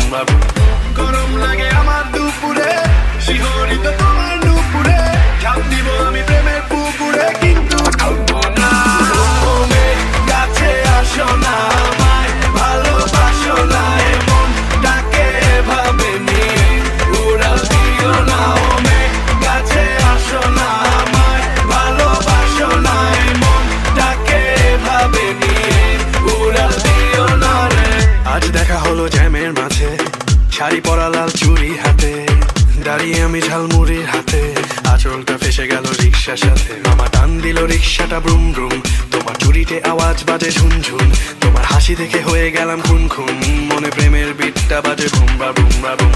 Bumrah broom. গরম লাগে আমার দুপুরে, শিহরিত তোমার নুপুরে, ঝাঁপ দিব আমি প্রেমের পুকুরে, কিন্তু ডুববো না। ও মেঘ, কাছে আসো না, আমায় ভালোবাসো না, এমন ডাকে এভাবে নিয়ে উড়াল দিও না। ও মেঘ, কাছে আসো না, আমায় ভালোবাসো না, এমন ডাকে এভাবে নিয়ে উড়াল দিও না রে। আজ দেখা হলো জ্যামের মাঝে, শাড়ি পরা লাল চুড়ি হাতে, দাঁড়িয়ে আমি ঝালমুড়ির হাতে, আঁচলটা ফেসে গেল রিক্সার সাথে। মামা টান দিল রিক্সাটা ব্রুম ব্রুম, তোমার চুরিতে আওয়াজ বাজে ঝুনঝুন, তোমার হাসি দেখে হয়ে গেলাম খুন খুন, মনে প্রেমের বিটটা বাজে বুমরা বুমরা বুম।